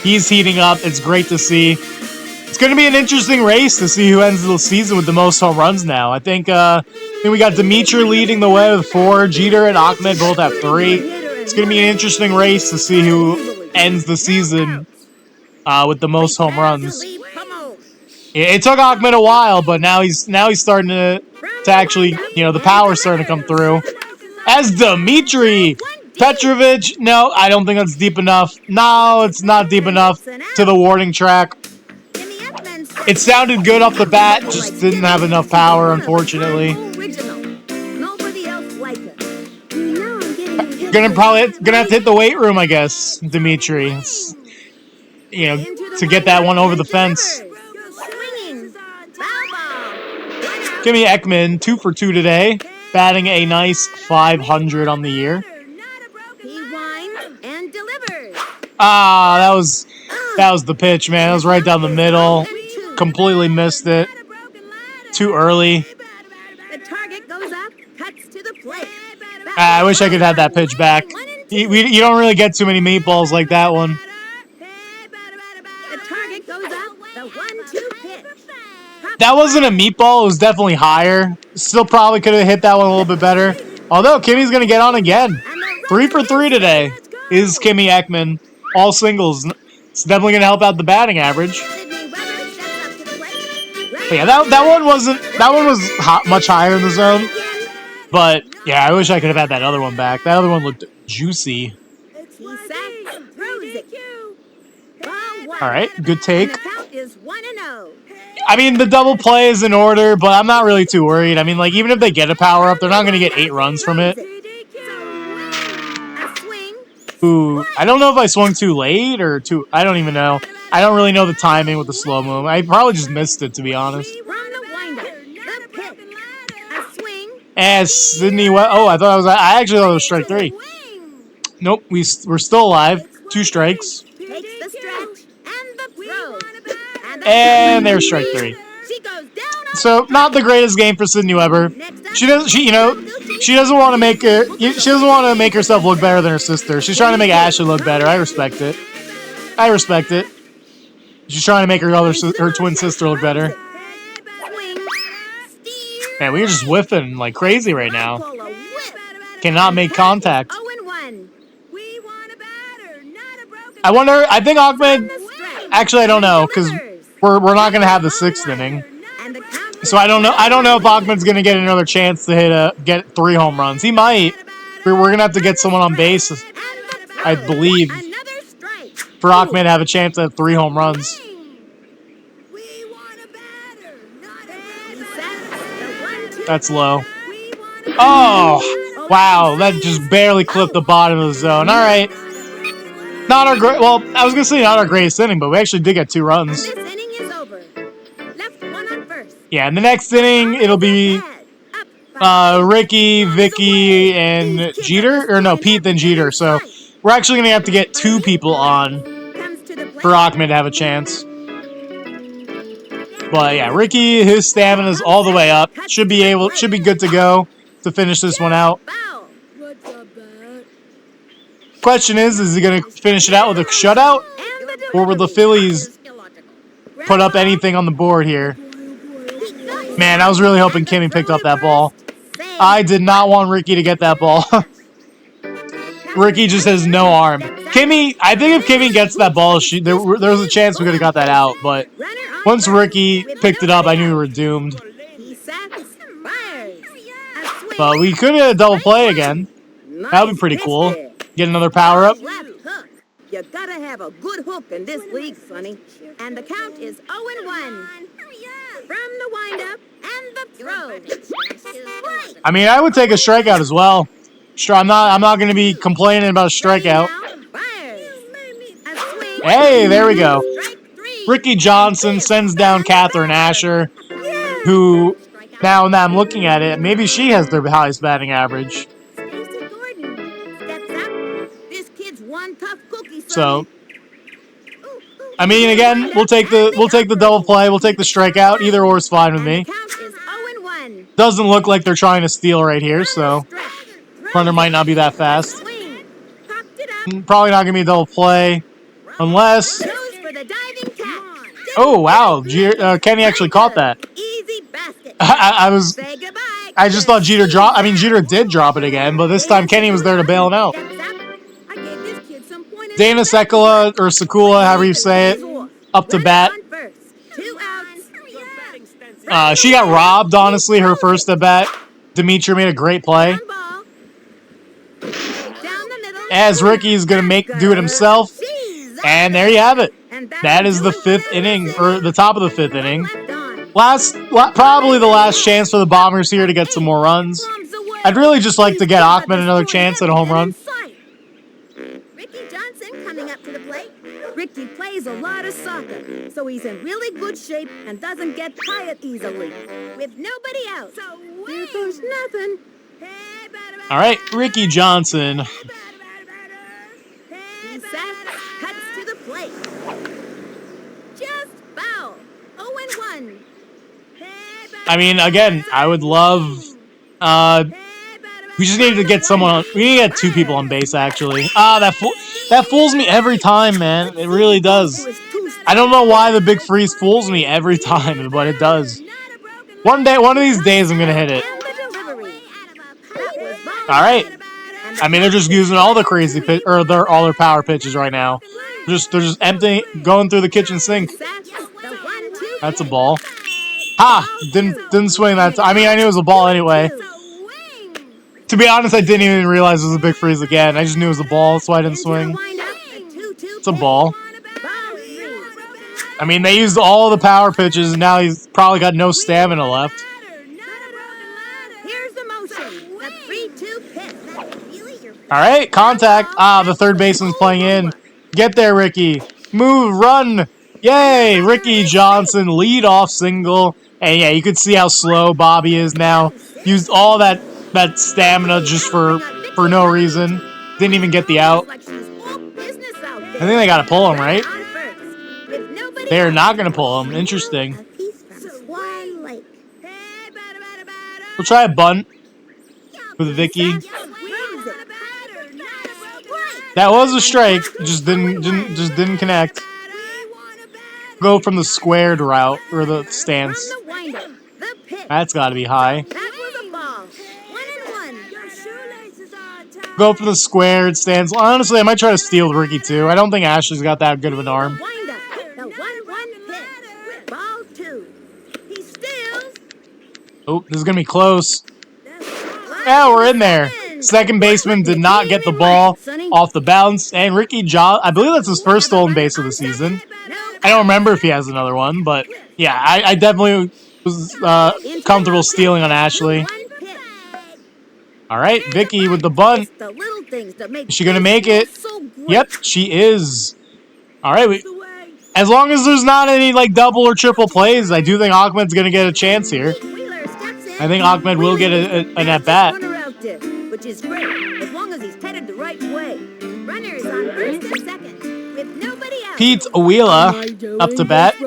[SPEAKER 1] He's heating up. It's great to see. It's gonna be an interesting race to see who ends the season with the most home runs now. I think we got Dimitri leading the way with 4. Jeter and Ahmed both have 3. It's going to be an interesting race to see who ends the season with the most home runs. It took Ahmed a while, but now he's starting to actually, you know, the power's starting to come through. As Dimitri Petrovic, no, I don't think that's deep enough. No, it's not deep enough to the warning track. It sounded good off the bat, just didn't have enough power, unfortunately. Gonna have to hit the weight room, I guess, Dimitri. You know, to get that one over the fence. Jimmy Ekman, 2 for 2 today, batting a nice 500 on the year. Ah, that was the pitch, man. That was right down the middle. Completely missed it. Too early. I wish I could have that pitch back. You don't really get too many meatballs like that one. That wasn't a meatball. It was definitely higher. Still probably could have hit that one a little bit better. Although, Kimmy's going to get on again. 3 for 3 today is Kimmy Ekman. All singles. It's definitely going to help out the batting average. But yeah, that one was much higher in the zone. But yeah, I wish I could have had that other one back. That other one looked juicy. All right, good take. I mean, the double play is in order, but I'm not really too worried. I mean, like, even if they get a power up, they're not going to get 8 runs from it. Ooh, I don't know if I swung too late or too... I don't even know. I don't really know the timing with the slow move. I probably just missed it, to be honest. And Sydney... Oh, I actually thought it was strike 3. Nope, we're still alive. 2 strikes. And there's strike 3. So, not the greatest game for Sydney Weber. She doesn't want to make herself look better than her sister. She's trying to make Ashley look better. I respect it. She's trying to make her twin sister look better. Man, we're just whiffing like crazy right now. Cannot make contact. I wonder. I think Ahmed. Actually, I don't know because we're not gonna have the 6th inning. So I don't know. I don't know if Ahmed's gonna get another chance to get 3 home runs. He might. We're gonna have to get someone on base, I believe, for Ahmed to have a chance at 3 home runs. That's low. Oh, wow! That just barely clipped the bottom of the zone. All right. Not our great. Well, I was gonna say not our greatest inning, but we actually did get 2 runs. Yeah, in the next inning, it'll be Ricky, Vicky, and Jeter. Or no, Pete, then Jeter. So we're actually going to have to get 2 people on for Ahmed to have a chance. But yeah, Ricky, his stamina's all the way up. Should be good to go to finish this one out. Question is he going to finish it out with a shutout? Or will the Phillies put up anything on the board here? Man, I was really hoping Kimmy picked up that ball. I did not want Ricky to get that ball. Ricky just has no arm. Kimmy, I think if Kimmy gets that ball, there was a chance we could have got that out. But once Ricky picked it up, I knew we were doomed. But we could get a double play again. That would be pretty cool. Get another power up.
[SPEAKER 2] You gotta have a good hook in this league, Sonny. And the count is 0-1. From the windup and the throw.
[SPEAKER 1] I mean, I would take a strikeout as well. I'm not going to be complaining about a strikeout.
[SPEAKER 2] Fires. A swing.
[SPEAKER 1] Hey, there we go.
[SPEAKER 2] Strike three.
[SPEAKER 1] Ricky Johnson sends down Catherine Asher, who, now I'm looking at it, maybe she has the highest batting average.
[SPEAKER 2] Stacey Gordon steps up. This kid's one tough cookie,
[SPEAKER 1] So,
[SPEAKER 2] Sonny.
[SPEAKER 1] I mean, again, we'll take the double play, we'll take the strikeout. Either or is fine with me.
[SPEAKER 2] The count is 0-1.
[SPEAKER 1] Doesn't look like they're trying to steal right here, so runner might not be that fast.
[SPEAKER 2] Swing. Popped it up.
[SPEAKER 1] Probably not gonna be a double play, unless.
[SPEAKER 2] Goes for the diving catch.
[SPEAKER 1] Oh wow, Kenny actually caught that.
[SPEAKER 2] Easy basket.
[SPEAKER 1] I was.
[SPEAKER 2] Say goodbye.
[SPEAKER 1] I just thought Jeter dropped. I mean, Jeter did drop it again, but this time Kenny was there to bail him out.
[SPEAKER 2] Steps up. I gave this kid some pointers.
[SPEAKER 1] Dana Sekula or Sekula, however you say it, up to bat.
[SPEAKER 2] On first. 2 outs.
[SPEAKER 1] She got robbed, honestly, her first at bat. Dimitri made a great play.
[SPEAKER 2] Ground ball. Down the middle.
[SPEAKER 1] As Ricky's gonna do it himself. And there you have it. That is the 5th inning, or the top of the 5th inning. Probably the last chance for the Bombers here to get some more runs. I'd really just like to get Ahmed another chance at a home run.
[SPEAKER 2] Ricky Johnson coming up to the plate. Ricky plays a lot of soccer, so he's in really good shape and doesn't get tired easily. With nobody out, here goes nothing.
[SPEAKER 1] All right, Ricky Johnson.
[SPEAKER 2] He's set, cuts to the plate. Just foul. 0-1.
[SPEAKER 1] I mean, again, I would love. We just needed to get someone on. We need to get 2 people on base, actually. That fools me every time, man. It really does. I don't know why the big freeze fools me every time, but it does. One of these days, I'm gonna hit it. All right. I mean, they're just using all the crazy all their power pitches right now. They're just emptying, going through the kitchen sink. That's a ball. Ha! Didn't swing that. I mean, I knew it was a ball anyway. To be honest, I didn't even realize it was a big freeze again. I just knew it was a ball, so I didn't swing. It's a ball. I mean, they used all the power pitches, and now he's probably got no stamina left.
[SPEAKER 2] Here's the motion. The 3-2 pitch.
[SPEAKER 1] All right, contact. The third baseman's playing in. Get there, Ricky. Move, run. Yay, Ricky Johnson, lead-off single. And yeah, you can see how slow Bobby is now. Used all that stamina just for no reason. Didn't even get the out. I think they got to pull him, right? They're not going to pull him. Interesting. We'll try a bunt with Vicky. That was a strike. Just didn't connect. Go from the squared route or the stance. That's got to be high. Go from the squared stance. Honestly, I might try to steal Ricky too. I don't think Ashley's got that good of an arm. Oh, this is gonna be close. Yeah, we're in there. Second baseman did not get the ball off the bounce, and Ricky I believe that's his first stolen base of the season. I don't remember if he has another one, but yeah, I definitely was comfortable stealing on Ashley. All right, Vicky with the bunt. Is she gonna make it? Yep, she is. All right, as long as there's not any like double or triple plays, I do think Ahmed's gonna get a chance here. I think Ahmed will get an at bat.
[SPEAKER 2] Which is great, as long as he's headed the right way. Runner is on first and second, with nobody out.
[SPEAKER 1] Pete Awila up to bat.
[SPEAKER 2] We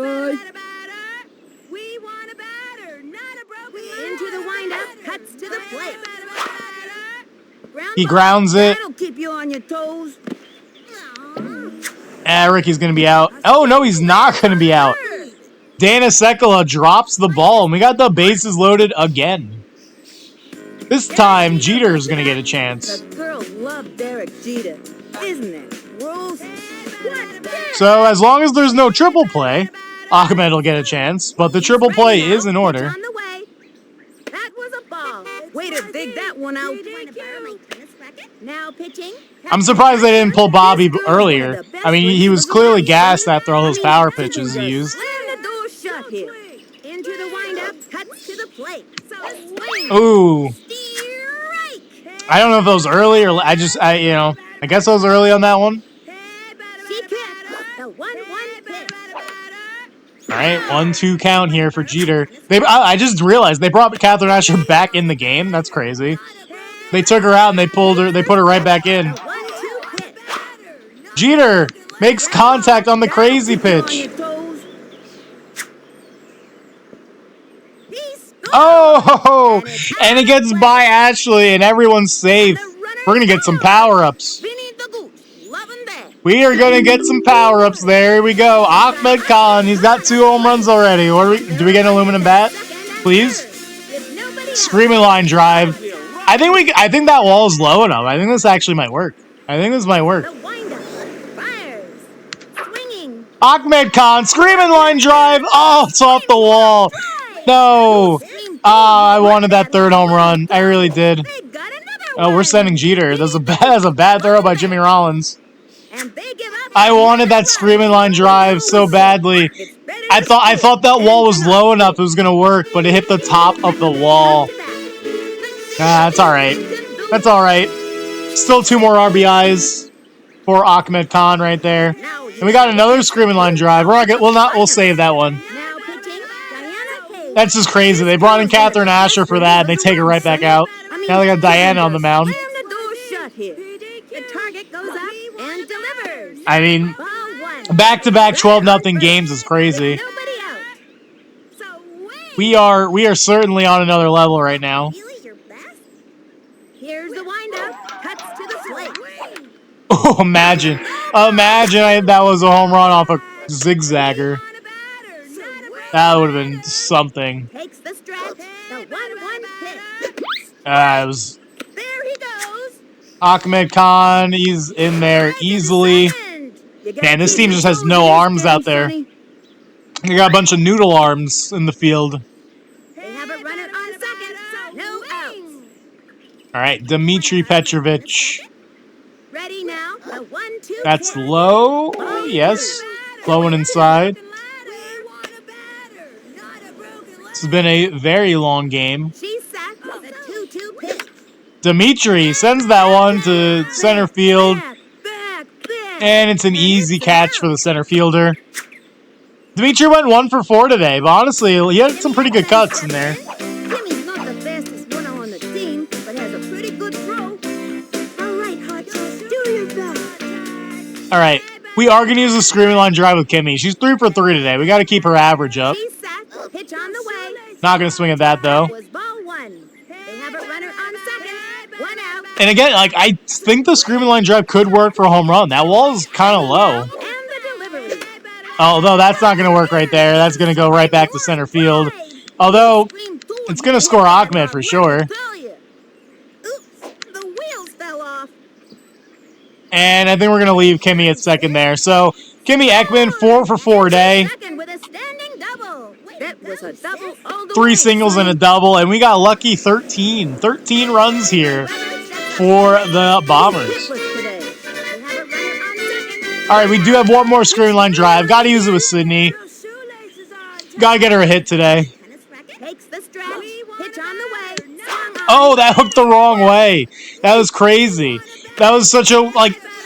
[SPEAKER 2] want a batter, not a broken into the windup, cuts to the plate.
[SPEAKER 1] He grounds it.
[SPEAKER 2] That'll keep you on your toes.
[SPEAKER 1] Ricky's gonna be out. Oh no, he's not gonna be out. Dana Sekula drops the ball, and we got the bases loaded again. This time, Jeter's gonna get a chance.
[SPEAKER 2] The girls love Derek Jeter, isn't it, Rose?
[SPEAKER 1] So as long as there's no triple play, Ahmed will get a chance. But the triple play is in order.
[SPEAKER 2] On the way. That was a ball. Way to dig that one out. Now pitching.
[SPEAKER 1] I'm surprised they didn't pull Bobby earlier. I mean, he was clearly gassed after all those power pitches he used.
[SPEAKER 2] Slam the door shut here. Into the windup, cuts to the plate.
[SPEAKER 1] Ooh. I don't know if it was early or I guess I was early on that one.
[SPEAKER 2] She kicked the 1-1 pitch.
[SPEAKER 1] All right, 1-2 count here for Jeter. I just realized they brought Catherine Asher back in the game. That's crazy. They took her out and they put her right back in.
[SPEAKER 2] 1-2 pitch.
[SPEAKER 1] Jeter makes contact on the crazy pitch.
[SPEAKER 2] He scored.
[SPEAKER 1] Oh, and it gets by Ashley, and everyone's safe. We're gonna get some power-ups.
[SPEAKER 2] Vinny the Goose, loving that.
[SPEAKER 1] We are gonna get some power-ups there. Here we go. Ahmed Khan, he's got 2 home runs already. Do we get an aluminum bat? Please?
[SPEAKER 2] With nobody else.
[SPEAKER 1] Screaming line drive. I think that wall is low enough. I think this actually might work. I think this might work.
[SPEAKER 2] The windup fires. Swinging.
[SPEAKER 1] Ahmed Khan, screaming line drive. Oh, it's off the wall. No. I wanted that 3rd home run. I really did.
[SPEAKER 2] They got another
[SPEAKER 1] Oh, we're
[SPEAKER 2] one.
[SPEAKER 1] sending Jeter. That's a bad throw by Jimmy Rollins.
[SPEAKER 2] And they give up.
[SPEAKER 1] I wanted that screaming line drive so badly.
[SPEAKER 2] It's better
[SPEAKER 1] I thought that wall was low enough it was gonna work, but it hit the top of the wall. That's all right. That's all right. Still 2 more RBIs for Ahmed Khan right there. And we got another screaming line drive. We'll save that one.
[SPEAKER 2] Now pitching Diana Hayes.
[SPEAKER 1] That's just crazy. They brought in Catherine Asher for that, and they take her right back out. Now they got Diana on the mound.
[SPEAKER 2] Slam the door shut here. The target goes up and delivers.
[SPEAKER 1] I mean,
[SPEAKER 2] Ball 1.
[SPEAKER 1] back-to-back 12-0 games is crazy.
[SPEAKER 2] Nobody out. So
[SPEAKER 1] We are certainly on another level right now.
[SPEAKER 2] really your best? Here's the windup. Cuts to the slate.
[SPEAKER 1] Oh, imagine that was a home run off a zigzagger. That would have been something.
[SPEAKER 2] Takes the stretch. The 1-1 pitch.
[SPEAKER 1] It was
[SPEAKER 2] There he goes.
[SPEAKER 1] Ahmed Khan. He's in there easily. Man, this team just has no arms out there. They got a bunch of noodle arms in the field.
[SPEAKER 2] They have a runner on second. No outs.
[SPEAKER 1] All right, Dmitry Petrovich.
[SPEAKER 2] Ready now. The 1-2.
[SPEAKER 1] That's low. Oh, yes. Low and inside. This has been a very long game.
[SPEAKER 2] She's set. The 2-2 pitch.
[SPEAKER 1] Dmitry sends that one to center field.
[SPEAKER 2] Back.
[SPEAKER 1] And it's an easy catch for the center fielder. Dmitry went 1 for 4 today, but honestly, he had some pretty good cuts in there.
[SPEAKER 2] Timmy's not the fastest runner on the team, but has a pretty good throw. All right, Hutch, do your best.
[SPEAKER 1] All right, we are going to use a screaming line drive with Kimmy. She's 3 for 3 today. We got to keep her average up.
[SPEAKER 2] She's set. Pitch on the way.
[SPEAKER 1] Not going to swing at that, though.
[SPEAKER 2] Was ball 1. They have a runner on second. 1 out.
[SPEAKER 1] And again, I think the screaming line drive could work for a home run. That wall is kind of low.
[SPEAKER 2] And the delivery.
[SPEAKER 1] Although that's not going to work right there. That's going to go right back to center field. Although it's going to score Ahmed for sure.
[SPEAKER 2] Oops, the wheels fell off.
[SPEAKER 1] And I think we're going to leave Kimmy at second there. So Kimmy Ekman, 4 for 4 today.
[SPEAKER 2] Second with a standing double. That was a double all the
[SPEAKER 1] 3
[SPEAKER 2] way.
[SPEAKER 1] singles and a double. And we got lucky 13. 13 runs here for the Bombers.
[SPEAKER 2] Hitless today. They have a runner on second.
[SPEAKER 1] All right, we do have one more screen line drive. Got to use it with Sydney. Got to get her a hit today.
[SPEAKER 2] Tennis racket takes the stretch. Pitch on the way. Swung on.
[SPEAKER 1] Oh, that hooked the wrong way. That was crazy. That was such a,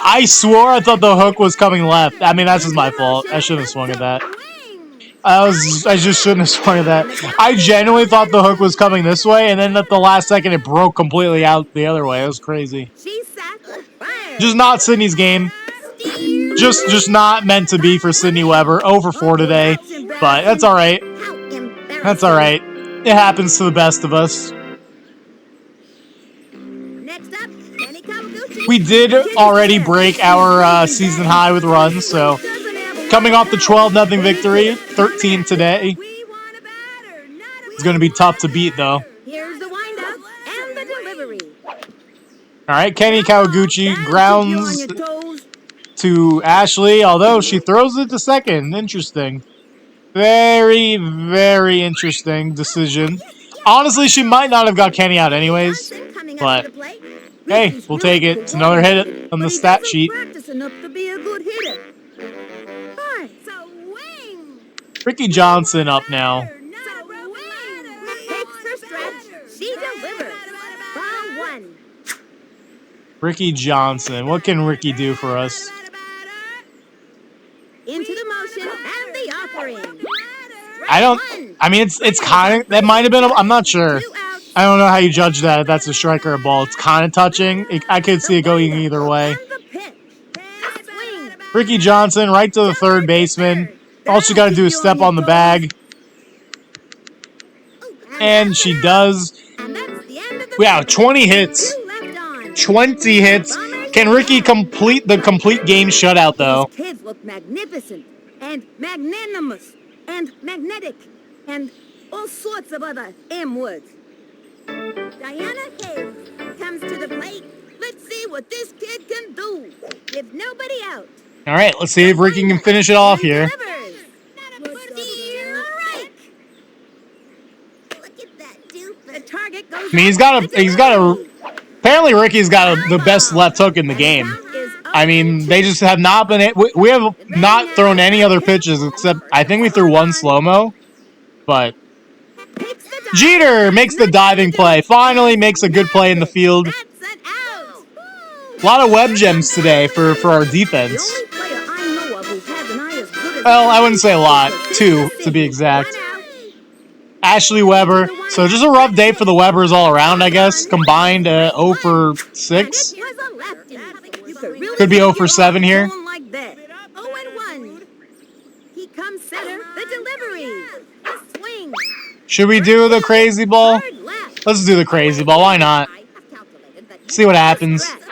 [SPEAKER 1] I swore I thought the hook was coming left. I mean, that's just my fault. I shouldn't have swung at that. I just shouldn't have swung at that. I genuinely thought the hook was coming this way, and then at the last second, it broke completely out the other way. It was crazy.
[SPEAKER 2] She's set. Fire.
[SPEAKER 1] Just not Sydney's game. Just not meant to be for Sydney Weber. 0 for 4 today. But that's all right.
[SPEAKER 2] How embarrassing.
[SPEAKER 1] That's all right. It happens to the best of us.
[SPEAKER 2] Next up, Kenny Kawaguchi.
[SPEAKER 1] We did already break our season high with runs, so coming off the 12-0 victory, 13 today. It's going to be tough to beat, though.
[SPEAKER 2] Here's the windup and the delivery.
[SPEAKER 1] All right, Kenny Kawaguchi grounds to Ashley, although she throws it to second. Interesting. Very, very interesting decision. Honestly, she might not have got Kenny out anyways. But, hey, we'll take it. It's another hit on the stat sheet.
[SPEAKER 2] Practicing up to be a good hitter. Fine. So wing.
[SPEAKER 1] Ricky Johnson up now.
[SPEAKER 2] Takes her stretch. She delivers. Ball 1.
[SPEAKER 1] Ricky Johnson. What can Ricky do for us?
[SPEAKER 2] Into the motion and the offering.
[SPEAKER 1] I mean, it's kind of, that might have been, I'm not sure.
[SPEAKER 2] 2 outs.
[SPEAKER 1] I don't know how you judge that, if that's a strike or a ball. It's kind of touching. I could see it going either way.
[SPEAKER 2] And the pitch. The swing.
[SPEAKER 1] Ricky Johnson, right to the third baseman. All she got to do is step on the bag. And she does.
[SPEAKER 2] And that's the end of the
[SPEAKER 1] We have 20 hits.
[SPEAKER 2] 2 left on.
[SPEAKER 1] 20 hits. Can Ricky complete the complete game shutout, though?
[SPEAKER 2] These kids look magnificent and magnanimous and magnetic and all sorts of other M words. Diana Hayes comes to the plate. Let's see what this kid can do. With nobody out.
[SPEAKER 1] All right, let's see if Ricky can finish it off here.
[SPEAKER 2] Delivers. Strike. Look at that dude. The target goes.
[SPEAKER 1] I mean, he's got a. Apparently, Ricky's got the best left hook in the game. I mean, they just have not been. We have not thrown any other pitches except I think we threw one slow-mo. But Jeter makes the diving play. Finally makes a good play in the field.
[SPEAKER 2] That's an out.
[SPEAKER 1] A lot of web gems today for our defense.
[SPEAKER 2] The only player I know of who has an eye as good as
[SPEAKER 1] Well, I wouldn't say a lot. 2, to be exact.
[SPEAKER 2] 1 out.
[SPEAKER 1] Ashley Weber. So just a rough day for the Webbers all around, I guess. Combined 0 for 6.
[SPEAKER 2] It was a lefty. You could really
[SPEAKER 1] Could be 0
[SPEAKER 2] make
[SPEAKER 1] for
[SPEAKER 2] it
[SPEAKER 1] 7 here.
[SPEAKER 2] going like that. 0-1. He comes center. The delivery. The swing.
[SPEAKER 1] Should we do the crazy ball?
[SPEAKER 2] Hard left.
[SPEAKER 1] Let's do the crazy ball. Why not?
[SPEAKER 2] I have calculated that
[SPEAKER 1] See what happens.
[SPEAKER 2] and the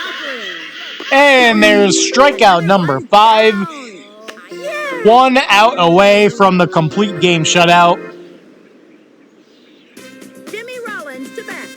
[SPEAKER 2] offering.
[SPEAKER 1] And there's strikeout number 5.
[SPEAKER 2] Yeah.
[SPEAKER 1] 1 out away from the complete game shutout.
[SPEAKER 2] Jimmy Rollins to bat.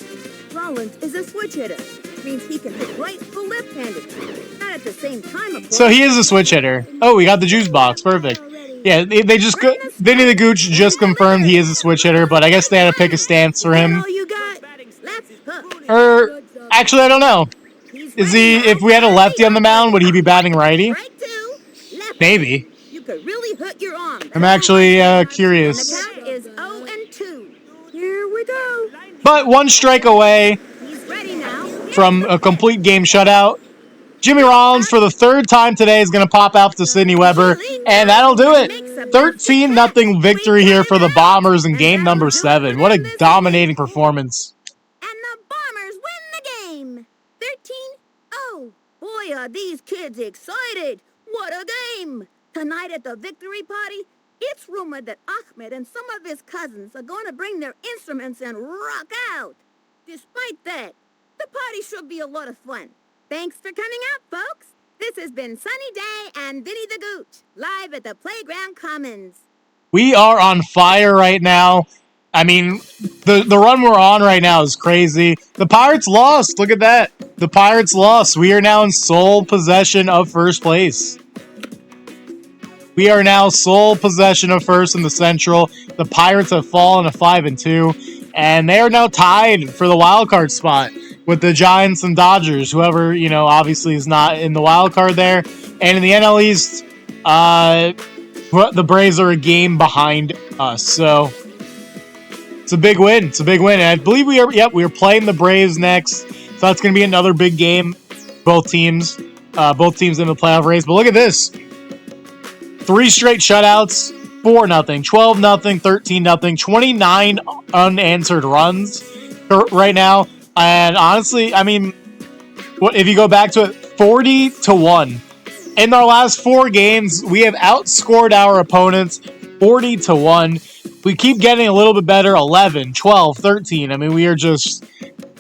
[SPEAKER 2] Rollins is a switch hitter. Means he can hit right or left-handed. Not at the same time, of course.
[SPEAKER 1] So he is a switch hitter. Oh, we got the juice box. Perfect. Yeah, they just Vinny the Gooch just confirmed he is a switch hitter, but I guess they had to pick a stance for him.
[SPEAKER 2] All you got? Left hook.
[SPEAKER 1] Or actually, I don't know.
[SPEAKER 2] He's
[SPEAKER 1] Is he? If we had a lefty on the mound, would he be batting righty?
[SPEAKER 2] right two. Left.
[SPEAKER 1] Maybe.
[SPEAKER 2] You could really hurt your arm.
[SPEAKER 1] I'm actually
[SPEAKER 2] And
[SPEAKER 1] curious.
[SPEAKER 2] the count is 0-2. Here we go.
[SPEAKER 1] But 1 strike away
[SPEAKER 2] He's ready now.
[SPEAKER 1] from a complete game shutout. Jimmy Rollins, for the 3rd time today, is going to pop out to Sidney Weber, and that'll do it. 13-0 victory here for the Bombers in game number 7. What a dominating performance.
[SPEAKER 2] And the Bombers win the game. 13-0. Boy, are these kids excited. What a game. Tonight at the victory party, it's rumored that Ahmed and some of his cousins are going to bring their instruments and rock out. Despite that, the party should be a lot of fun. Thanks for coming out, folks. This has been Sunny Day and Vinny the Gooch, live at the Playground Commons.
[SPEAKER 1] We are on fire right now. I mean, the run we're on right now is crazy. The Pirates lost. Look at that. The Pirates lost. We are now in sole possession of first place. We are now sole possession of first in the Central. The Pirates have fallen to 5-2, and they are now tied for the wild card spot with the Giants and Dodgers. Whoever, obviously is not in the wild card there. And in the NL East, the Braves are a game behind us. So it's a big win. It's a big win. And I believe we are playing the Braves next. So that's going to be another big game. Both teams in the playoff race. But look at this. 3 straight shutouts, 4-0, 12-0, 13-0, 29 unanswered runs right now. And honestly, I mean, if you go back to it, 40-1. In our last 4 games, we have outscored our opponents 40-1. We keep getting a little bit better, 11, 12, 13. I mean, we are just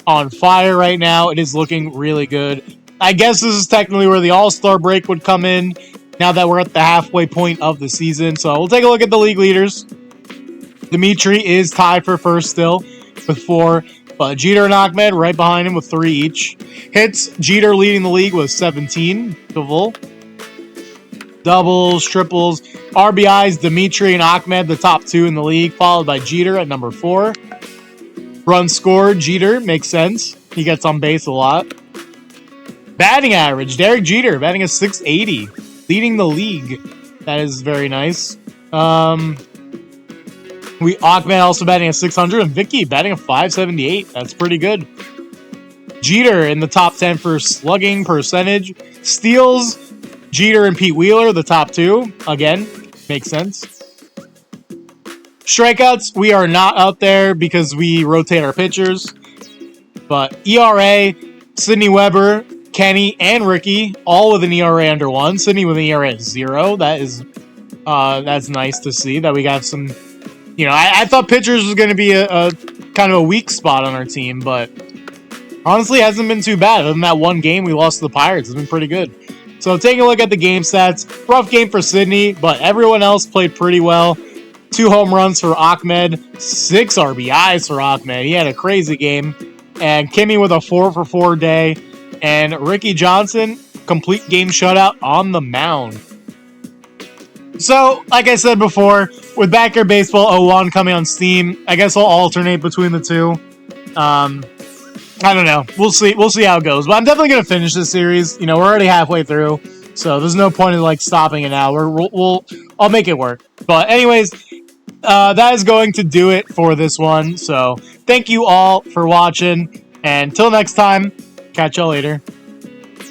[SPEAKER 1] on fire right now. It is looking really good. I guess this is technically where the All-Star break would come in, now that we're at the halfway point of the season. So we'll take a look at the league leaders. Dimitri is tied for first still with 4. But Jeter and Ahmed right behind him with 3 each. Hits, Jeter leading the league with 17. Doubles, triples, RBIs, Dimitri and Ahmed, the top 2 in the league, followed by Jeter at number 4. Runs scored, Jeter, makes sense. He gets on base a lot. Batting average, Derek Jeter, batting a .680, leading the league. That is very nice. Ahmed also batting a .600, and Vicky batting a .578. That's pretty good. Jeter in the top 10 for slugging percentage. Steals, Jeter and Pete Wheeler, the top 2. Again, makes sense. Strikeouts, we are not out there because we rotate our pitchers. But ERA, Sidney Weber, Kenny, and Ricky, all with an ERA under 1. Sidney with an ERA at 0. That's nice to see that we got some... You know, I thought pitchers was going to be a kind of a weak spot on our team, but honestly, it hasn't been too bad. Other than that one game we lost to the Pirates, it's been pretty good. So taking a look at the game stats, rough game for Sidney, but everyone else played pretty well. 2 home runs for Ahmed, 6 RBIs for Ahmed. He had a crazy game. And Kimmy with a 4-for-4 day. And Ricky Johnson, complete game shutout on the mound. So, like I said before, with Backyard Baseball 01 coming on Steam, I guess I'll alternate between the two. I don't know. We'll see how it goes. But I'm definitely going to finish this series. You know, we're already halfway through, so there's no point in, like, stopping it now. I'll make it work. But anyways, that is going to do it for this one. So, thank you all for watching. And until next time, catch y'all later.